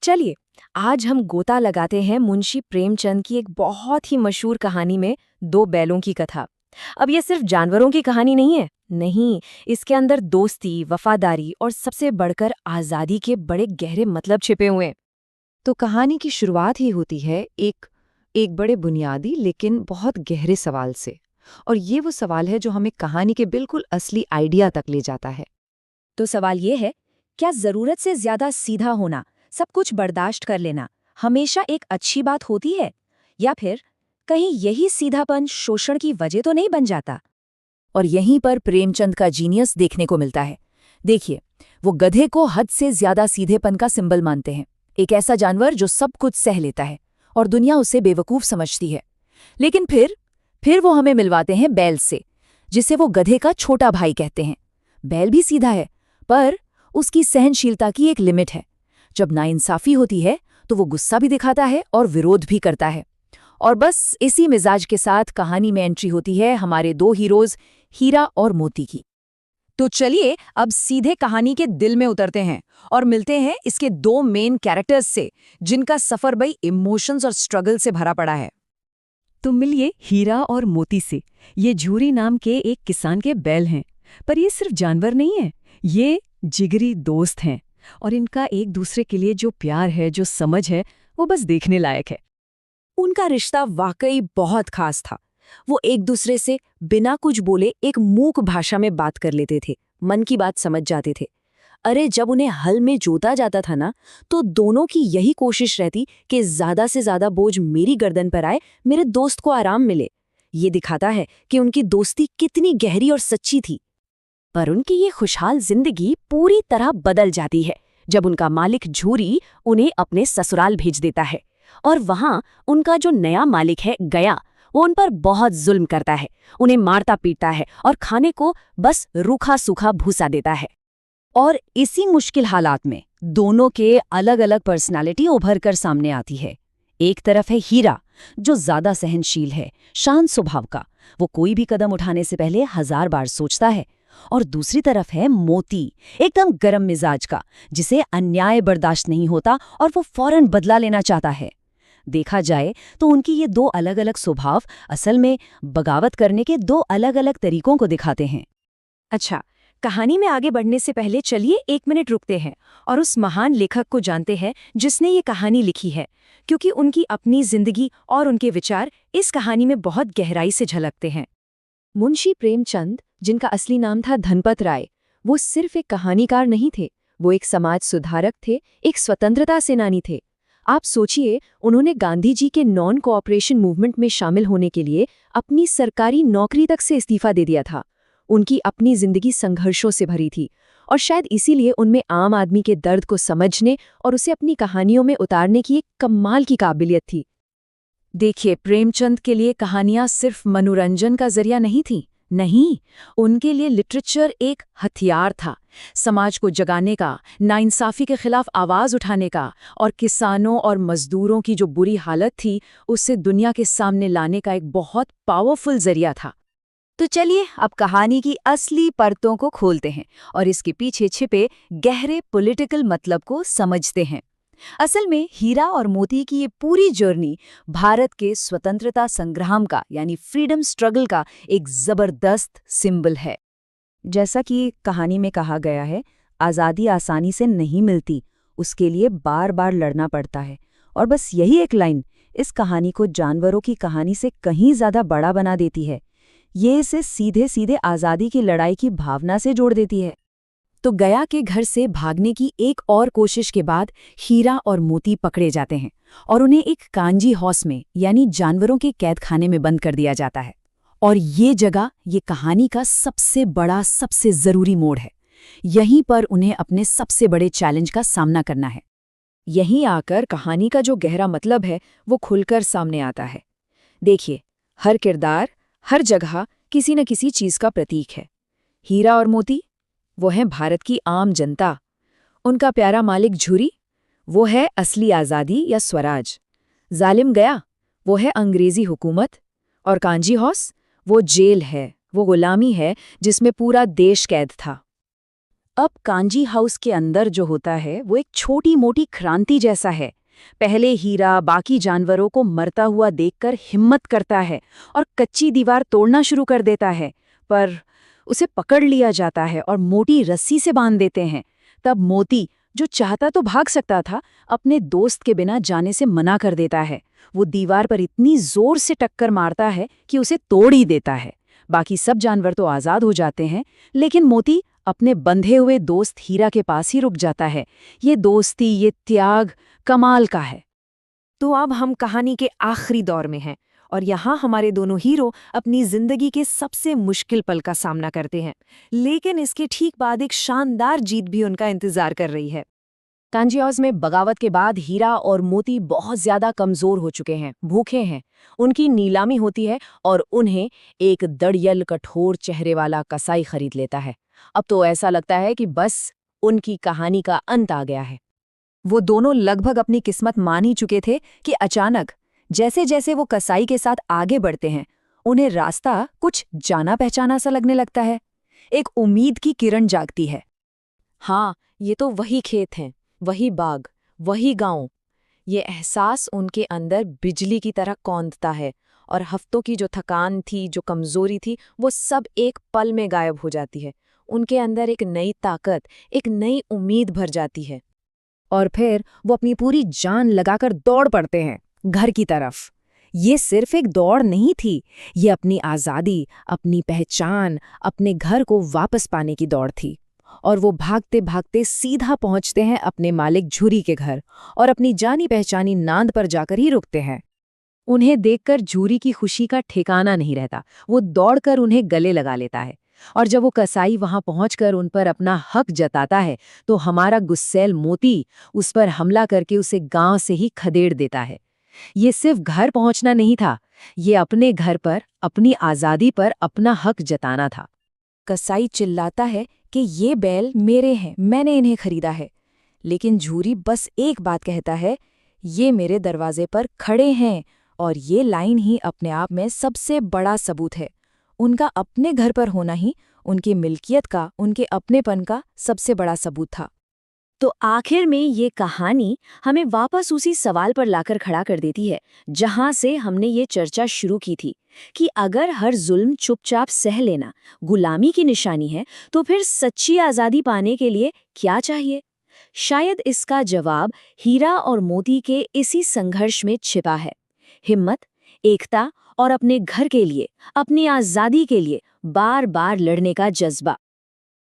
चलिए, आज हम गोता लगाते हैं मुंशी प्रेमचंद की एक बहुत ही मशहूर कहानी में दो बैलों की कथा। अब ये सिर्फ जानवरों की कहानी नहीं है। नहीं, इसके अंदर दोस्ती, वफादारी और सबसे बढ़कर आज़ादी के बड़े गहरे मतलब छिपे हुए हैं। तो कहानी की शुरुआत ही होती है एक एक बड़े बुनियादी लेकिन बहुत गहरे सवाल से। और ये वो सवाल है जो हमें कहानी के बिल्कुल असली आइडिया तक ले जाता है। तो सवाल ये है, क्या ज़रूरत से ज़्यादा सीधा होना, सब कुछ बर्दाश्त कर लेना, हमेशा एक अच्छी बात होती है? या फिर कहीं यही सीधापन शोषण की वजह तो नहीं बन जाता? और यहीं पर प्रेमचंद का जीनियस देखने को मिलता है। देखिए, वो गधे को हद से ज्यादा सीधेपन का सिंबल मानते हैं। एक ऐसा जानवर जो सब कुछ सह लेता है और दुनिया उसे बेवकूफ समझती है। लेकिन फिर वो हमें मिलवाते हैं बैल से, जिसे वो गधे का छोटा भाई कहते हैं। बैल भी सीधा है, पर उसकी सहनशीलता की एक लिमिट है। जब नाइंसाफी होती है तो वो गुस्सा भी दिखाता है और विरोध भी करता है। और बस इसी मिजाज के साथ कहानी में एंट्री होती है हमारे दो हीरोज, हीरा और मोती की। तो चलिए अब सीधे कहानी के दिल में उतरते हैं और मिलते हैं इसके दो मेन कैरेक्टर्स से, जिनका सफर बई इमोशंस और स्ट्रगल से भरा पड़ा है। तो मिलिए हीरा और मोती से। ये झूरी नाम के एक किसान के बैल हैं, पर ये सिर्फ जानवर नहीं है, ये जिगरी दोस्त हैं। और इनका एक दूसरे के लिए जो प्यार है, जो समझ है, वो बस देखने लायक है। उनका रिश्ता वाकई बहुत खास था। वो एक दूसरे से बिना कुछ बोले एक मूक भाषा में बात कर लेते थे, मन की बात समझ जाते थे। अरे जब उन्हें हल में जोता जाता था ना, तो दोनों की यही कोशिश रहती कि ज्यादा से ज्यादा बोझ मेरी गर्दन पर आए, मेरे दोस्त को आराम मिले। ये दिखाता है कि उनकी दोस्ती कितनी गहरी और सच्ची थी। पर उनकी ये खुशहाल जिंदगी पूरी तरह बदल जाती है जब उनका मालिक झूरी उन्हें अपने ससुराल भेज देता है। और वहां उनका जो नया मालिक है गया, वो उन पर बहुत जुल्म करता है, उन्हें मारता पीटता है और खाने को बस रूखा सूखा भूसा देता है। और इसी मुश्किल हालात में दोनों के अलग अलग पर्सनालिटी उभर कर सामने आती है। एक तरफ है हीरा, जो ज्यादा सहनशील है, शांत स्वभाव का, वो कोई भी कदम उठाने से पहले 1000 बार सोचता है। और दूसरी तरफ है मोती, एकदम गरम मिजाज का, जिसे अन्याय बर्दाश्त नहीं होता और वो फौरन बदला लेना चाहता है। देखा जाए तो उनकी ये दो अलग अलग स्वभाव असल में बगावत करने के दो अलग अलग तरीकों को दिखाते हैं। अच्छा, कहानी में आगे बढ़ने से पहले चलिए 1 मिनट रुकते हैं और उस महान लेखक को जानते हैं जिसने ये कहानी लिखी है, क्योंकि उनकी अपनी जिंदगी और उनके विचार इस कहानी में बहुत गहराई से झलकते हैं। मुंशी प्रेमचंद, जिनका असली नाम था धनपत राय, वो सिर्फ एक कहानीकार नहीं थे, वो एक समाज सुधारक थे, एक स्वतंत्रता सेनानी थे। आप सोचिए, उन्होंने गांधी जी के नॉन कोऑपरेशन मूवमेंट में शामिल होने के लिए अपनी सरकारी नौकरी तक से इस्तीफा दे दिया था। उनकी अपनी जिंदगी संघर्षों से भरी थी और शायद इसीलिए उनमें आम आदमी के दर्द को समझने और उसे अपनी कहानियों में उतारने की एक कमाल की काबिलियत थी। देखिए, प्रेमचंद के लिए कहानियां सिर्फ मनोरंजन का जरिया नहीं थी। नहीं, उनके लिए लिटरेचर एक हथियार था, समाज को जगाने का, नाइंसाफी के खिलाफ आवाज उठाने का, और किसानों और मजदूरों की जो बुरी हालत थी उससे दुनिया के सामने लाने का एक बहुत पावरफुल जरिया था। तो चलिए अब कहानी की असली परतों को खोलते हैं और इसके पीछे छिपे गहरे पॉलिटिकल मतलब को समझते हैं। असल में हीरा और मोती की ये पूरी जर्नी भारत के स्वतंत्रता संग्राम का, यानी फ्रीडम स्ट्रगल का एक जबरदस्त सिंबल है। जैसा कि कहानी में कहा गया है, आज़ादी आसानी से नहीं मिलती, उसके लिए बार बार लड़ना पड़ता है। और बस यही एक लाइन इस कहानी को जानवरों की कहानी से कहीं ज्यादा बड़ा बना देती है। ये इसे सीधे सीधे आज़ादी की लड़ाई की भावना से जोड़ देती है। तो गया के घर से भागने की एक और कोशिश के बाद हीरा और मोती पकड़े जाते हैं और उन्हें एक कांजी हाउस में, यानी जानवरों के कैद खाने में बंद कर दिया जाता है। और ये जगह ये कहानी का सबसे बड़ा, सबसे जरूरी मोड़ है। यहीं पर उन्हें अपने सबसे बड़े चैलेंज का सामना करना है। यहीं आकर कहानी का जो गहरा मतलब है वो खुलकर सामने आता है। देखिए, हर किरदार, हर जगह किसी न किसी चीज का प्रतीक है। हीरा और मोती, वो है भारत की आम जनता। उनका प्यारा मालिक झूरी, वो है असली आज़ादी या स्वराज। जालिम गया, वो है अंग्रेजी हुकूमत। और कांजी हाउस, वो जेल है, वो गुलामी है जिसमें पूरा देश कैद था। अब कांजी हाउस के अंदर जो होता है वो एक छोटी मोटी क्रांति जैसा है। पहले हीरा बाकी जानवरों को मरता हुआ देखकर हिम्मत करता है और कच्ची दीवार तोड़ना शुरू कर देता है, पर उसे पकड़ लिया जाता है और मोटी रस्सी से बांध देते हैं। तब मोती, जो चाहता तो भाग सकता था, अपने दोस्त के बिना जाने से मना कर देता है। वो दीवार पर इतनी जोर से टक्कर मारता है कि उसे तोड़ ही देता है। बाकी सब जानवर तो आजाद हो जाते हैं, लेकिन मोती अपने बंधे हुए दोस्त हीरा के पास ही रुक जाता है। ये दोस्ती, ये त्याग कमाल का है। तो अब हम कहानी के आखिरी दौर में हैं और यहाँ हमारे दोनों हीरो अपनी जिंदगी के सबसे मुश्किल पल का सामना करते हैं, लेकिन इसके ठीक बाद एक शानदार जीत भी उनका इंतजार कर रही है। कांजी हाउस में बगावत के बाद हीरा और मोती बहुत ज्यादा कमजोर हो चुके हैं, भूखे हैं। उनकी नीलामी होती है और उन्हें एक दड़यल कठोर चेहरे वाला कसाई खरीद लेता है। अब तो ऐसा लगता है कि बस उनकी कहानी का अंत आ गया है। वो दोनों लगभग अपनी किस्मत मान ही चुके थे कि अचानक जैसे जैसे वो कसाई के साथ आगे बढ़ते हैं, उन्हें रास्ता कुछ जाना पहचाना सा लगने लगता है। एक उम्मीद की किरण जागती है। हाँ, ये तो वही खेत हैं, वही बाग, वही गांव। ये एहसास उनके अंदर बिजली की तरह कौंधता है और हफ्तों की जो थकान थी, जो कमजोरी थी, वो सब एक पल में गायब हो जाती है। उनके अंदर एक नई ताकत, एक नई उम्मीद भर जाती है। और फिर वो अपनी पूरी जान लगाकर दौड़ पड़ते हैं घर की तरफ। ये सिर्फ एक दौड़ नहीं थी, ये अपनी आज़ादी, अपनी पहचान, अपने घर को वापस पाने की दौड़ थी। और वो भागते भागते सीधा पहुंचते हैं अपने मालिक झूरी के घर और अपनी जानी पहचानी नांद पर जाकर ही रुकते हैं। उन्हें देखकर झूरी की खुशी का ठिकाना नहीं रहता। वो दौड़कर उन्हें गले लगा लेता है और जब वो कसाई वहां पहुंचकर उन पर अपना हक जताता है तो हमारा गुस्सैल मोती उस पर हमला करके उसे गांव से ही खदेड़ देता है। ये सिर्फ घर पहुंचना नहीं था, ये अपने घर पर, अपनी आज़ादी पर अपना हक जताना था। कसाई चिल्लाता है कि ये बैल मेरे हैं, मैंने इन्हें खरीदा है। लेकिन झूरी बस एक बात कहता है, ये मेरे दरवाजे पर खड़े हैं। और ये लाइन ही अपने आप में सबसे बड़ा सबूत है। उनका अपने घर पर होना ही उनकी मिल्कियत का, उनके अपनेपन का सबसे बड़ा सबूत था। तो आखिर में ये कहानी हमें वापस उसी सवाल पर लाकर खड़ा कर देती है जहां से हमने ये चर्चा शुरू की थी कि अगर हर जुल्म चुपचाप सह लेना गुलामी की निशानी है, तो फिर सच्ची आज़ादी पाने के लिए क्या चाहिए? शायद इसका जवाब हीरा और मोती के इसी संघर्ष में छिपा है। हिम्मत, एकता और अपने घर के लिए, अपनी आज़ादी के लिए बार बार लड़ने का जज्बा।